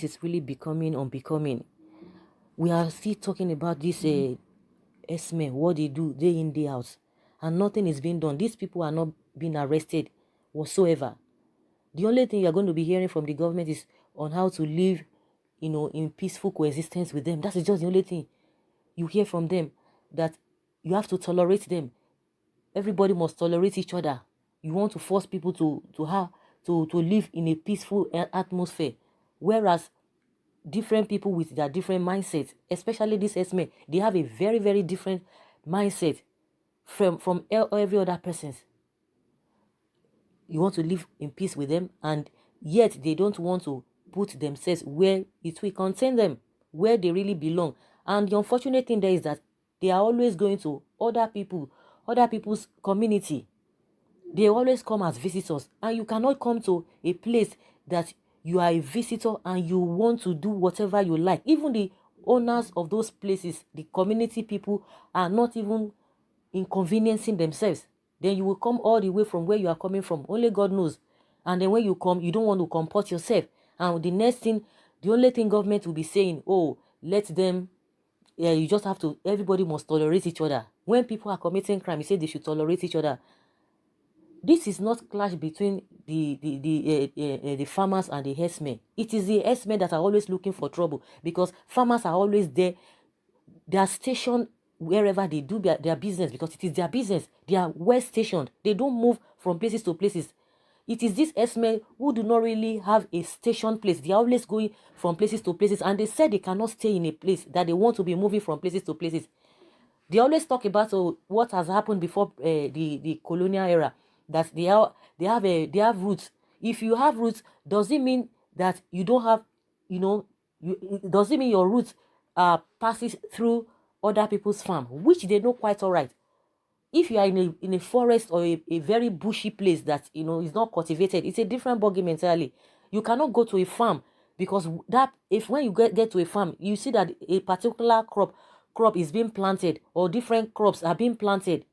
this is really becoming unbecoming. We are still talking about this Rsm, what they do day in, day out, and nothing is being done. These people are not being arrested whatsoever. The only thing you're going to be hearing from the government is on how to live, in peaceful coexistence with them. That is just the only thing you hear from them, that you have to tolerate them. Everybody must tolerate each other. You want to force people to live in a peaceful atmosphere, whereas different people with their different mindsets, especially this Esme, they have a very, very different mindset from every other person's. You want to live in peace with them, and yet they don't want to put themselves where it will contain them, where they really belong. And the unfortunate thing there is that they are always going to other people's community. They always come as visitors, and you cannot come to a place that you are a visitor and you want to do whatever you like. Even the owners of those places, the community people, are not even inconveniencing themselves. Then you will come all the way from where you are coming from. Only God knows. And then when you come, you don't want to comport yourself. And the next thing, the only thing government will be saying, oh, let them, yeah, you just have to, everybody must tolerate each other. When people are committing crime, you say they should tolerate each other. This is not clash between the farmers and the herdsmen. It is the herdsmen that are always looking for trouble, because farmers are always there. They are stationed wherever they do their business, because it is their business. They are well stationed. They don't move from places to places. It is these herdsmen who do not really have a station place. They are always going from places to places, and they said they cannot stay in a place, that they want to be moving from places to places. They always talk about what has happened before the colonial era, that they have roots. If you have roots, does it mean that you don't have, does it mean your roots passes through other people's farm, which they know quite all right? If you are in a forest or a very bushy place that is not cultivated, it's a different ballgame entirely. You cannot go to a farm, because that, if when you get to a farm, you see that a particular crop is being planted, or different crops are being planted,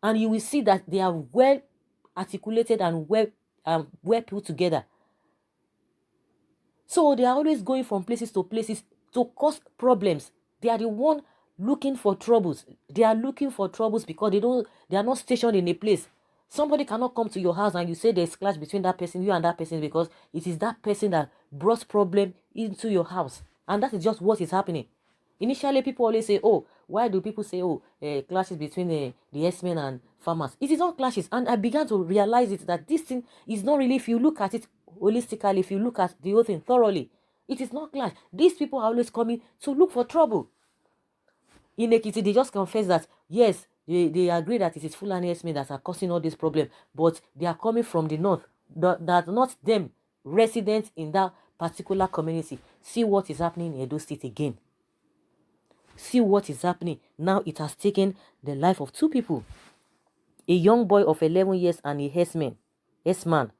and you will see that they are well articulated and well put together. So they are always going from places to places to cause problems. They are the one looking for troubles. They are looking for troubles because they are not stationed in a place. Somebody cannot come to your house and you say there's clash between that person, you and that person, because it is that person that brought problem into your house. And that is just what is happening. Initially, people always say, oh, why do people say, oh, clashes between the herdsmen and farmers? It is not clashes. And I began to realize it, that this thing is not really, if you look at it holistically, if you look at the whole thing thoroughly, it is not clash. These people are always coming to look for trouble. In Ekiti, they just confess that, yes, they agree that it is Fulani herdsmen that are causing all this problem, but they are coming from the north, that not them, residents in that particular community. See what is happening in Edo State again. See what is happening. Now it has taken the life of two people. A young boy of 11 years and a herdsman.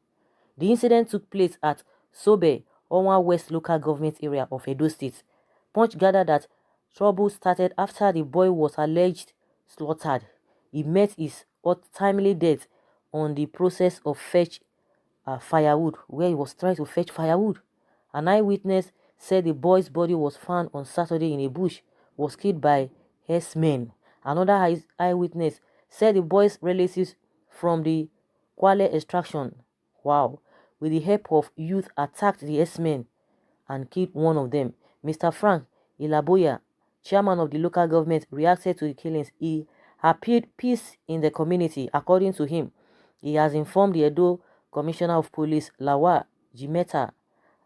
The incident took place at Sobe, Onwa West local government area of Edo State. Punch gathered that trouble started after the boy was alleged slaughtered. He met his untimely death on the process of fetch firewood, where he was trying to fetch firewood. An eyewitness said the boy's body was found on Saturday in a bush, was killed by herdsmen. Another eyewitness said the boy's relatives from the Kwale extraction, with the help of youth, attacked the herdsmen and killed one of them. Mr. Frank Ilaboya, chairman of the local government, reacted to the killings. He appealed peace in the community. According to him, he has informed the Edo Commissioner of Police, Lawa Jimeta,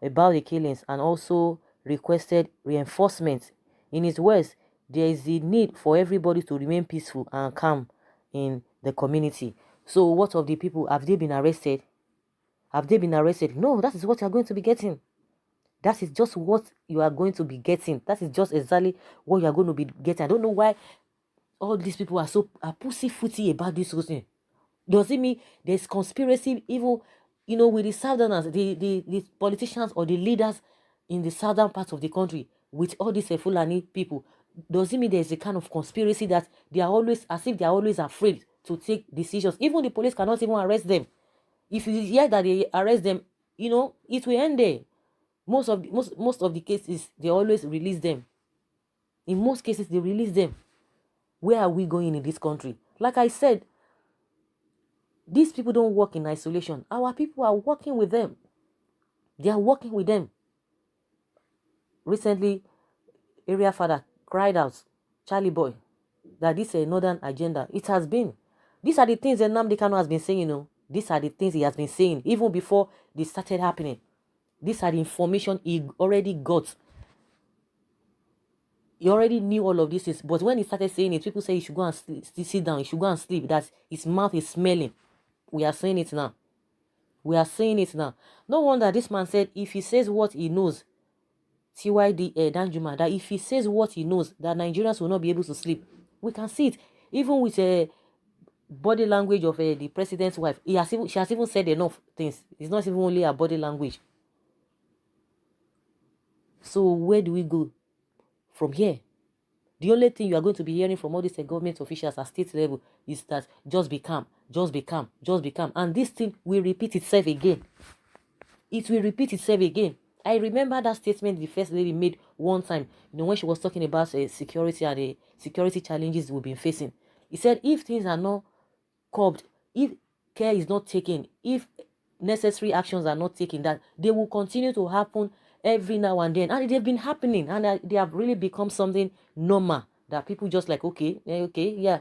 about the killings and also requested reinforcements. In his words, there is the need for everybody to remain peaceful and calm in the community. So what of the people? Have they been arrested? Have they been arrested? No, that is what you are going to be getting. That is just what you are going to be getting. That is just exactly what you are going to be getting. I don't know why all these people are so pussyfooty about this whole thing. Does it mean there's conspiracy even, with the southerners, the politicians or the leaders in the southern part of the country with all these Fulani people? Does it mean there's a kind of conspiracy that they are always, as if they are always afraid to take decisions? Even the police cannot even arrest them. If you hear that they arrest them, it will end there. Most of the cases, they always release them. In most cases, they release them. Where are we going in this country? Like I said, these people don't work in isolation. Our people are working with them. They are working with them. Recently, area father cried out, Charlie boy, that this is a northern agenda. It has been. These are the things that Nnamdi Kanu has been saying, you know. These are the things he has been saying, even before they started happening. These are the information he already got. He already knew all of these things. But when he started saying it, people say he should go and sit down. He should go and sleep. That his mouth is smelling. We are saying it now. We are saying it now. No wonder this man said if he says what he knows, TYD Danjuma, that if he says what he knows, that Nigerians will not be able to sleep. We can see it. Even with body language of the president's wife. She has even said enough things. It's not even only her body language. So where do we go from here? The only thing you are going to be hearing from all these government officials at state level is that just be calm, just be calm, just be calm. And this thing will repeat itself again. It will repeat itself again. I remember that statement the first lady made one time, you know, when she was talking about security and the security challenges we've been facing. He said if things are not curbed, if care is not taken, if necessary actions are not taken, that they will continue to happen every now and then. And they've been happening, and they have really become something normal that people just like, okay, yeah.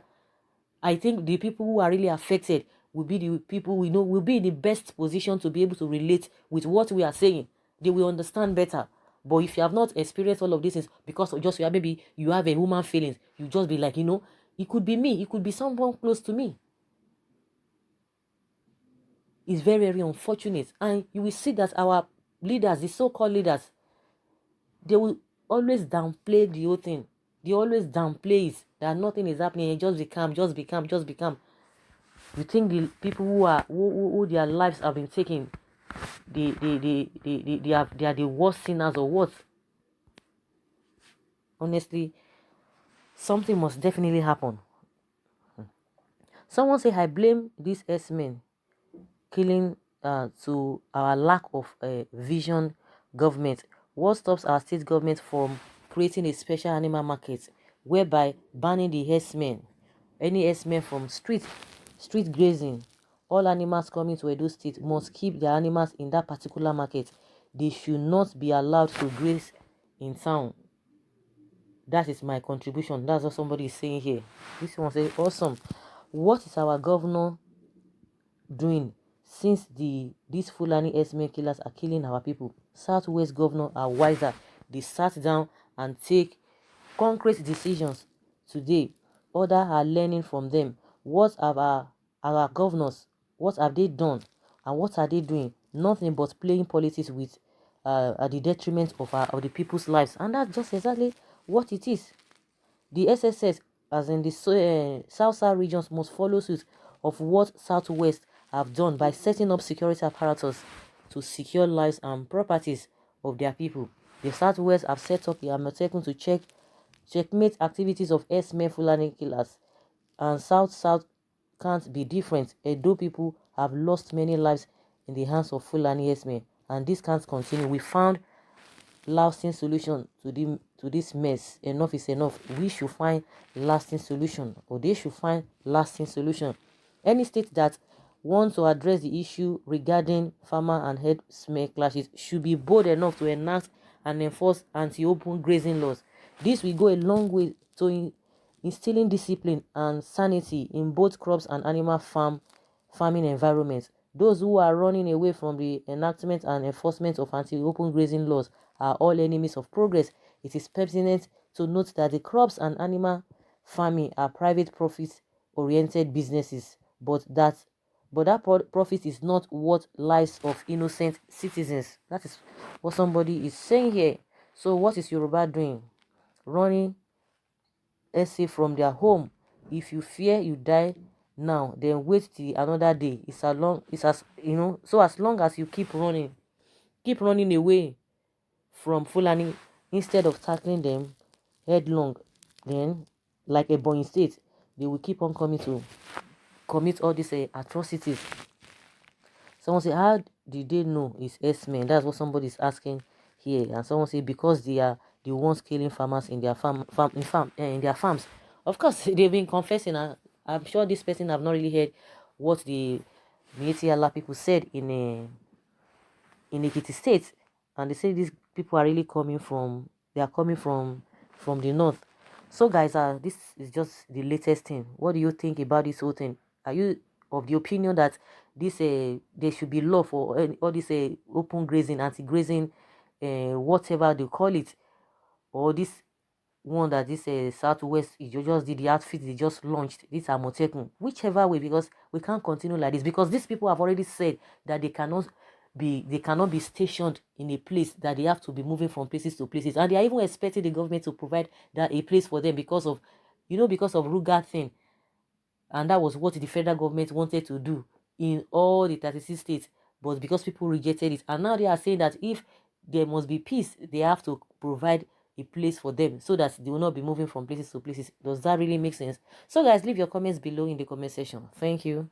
I think the people who are really affected will be the people we know will be in the best position to be able to relate with what we are saying. They will understand better. But if you have not experienced all of these things, because of just maybe you have a human feelings, you just be like, you know, it could be me, it could be someone close to me. It's very, very unfortunate. And you will see that our leaders, the so-called leaders, they will always downplay the whole thing. They always downplay it, that nothing is happening. Just be calm, just be calm, just be calm. You think the people who their lives have been taken, they are the worst sinners or what? Honestly, something must definitely happen. Someone say I blame these S-men killing to our lack of vision government. What stops our state government from creating a special animal market whereby banning the herdsmen, any herdsmen from street grazing? All animals coming to Edo State must keep their animals in that particular market. They should not be allowed to graze in town. That is my contribution. That's what somebody is saying here. This one says, awesome. What is our governor doing since these Fulani S-men killers are killing our people? Southwest governor are wiser. They sat down and take concrete decisions today. Others are learning from them. What have our governors, what have they done and what are they doing? Nothing but playing politics with at the detriment of the people's lives. And that's just exactly what it is. The SSS, as in the South regions, must follow suit of what Southwest have done by setting up security apparatus to secure lives and properties of their people. The Southwest have set up the Amotekun to checkmate activities of S-men Fulani killers, and South can't be different. Edo people have lost many lives in the hands of Fulani S-men, and this can't continue. We found lasting solution to this mess. Enough is enough. We should find lasting solution, or they should find lasting solution. Any state that wants to address the issue regarding farmer and herdsmen clashes should be bold enough to enact and enforce anti-open grazing laws. This will go a long way to instilling discipline and sanity in both crops and animal farming environments. Those who are running away from the enactment and enforcement of anti-open grazing laws are all enemies of progress. It is pertinent to note that the crops and animal farming are private profit-oriented businesses, but that profit is not what lives of innocent citizens. That is what somebody is saying here. So what is Yoruba doing? Running essay from their home. If you fear you die now, then wait till another day. So as long as you keep running away from Fulani instead of tackling them headlong, then like a Ebonyi state, they will keep on coming to commit all these atrocities. Someone say, how did they know it's S-men? That's what somebody is asking here. And someone say because they are the ones killing farmers in their in their farms. Of course, they've been confessing. I'm sure this person have not really heard what the Mieti people said in Ekiti State, and they say these people are really coming from, they are coming from the north. So guys, this is just the latest thing. What do you think about this whole thing? Are you of the opinion that this there should be law for all this open grazing, anti-grazing, whatever they call it, or this one that this Southwest just did, the outfit they just launched, this Amotekun, whichever way, because we can't continue like this, because these people have already said that they cannot be stationed in a place, that they have to be moving from places to places, and they are even expecting the government to provide that a place for them because of, because of Ruga thing. And that was what the federal government wanted to do in all the 36 states, but because people rejected it, and now they are saying that if there must be peace, they have to provide a place for them so that they will not be moving from places to places. Does that really make sense? So guys, leave your comments below in the comment section. Thank you.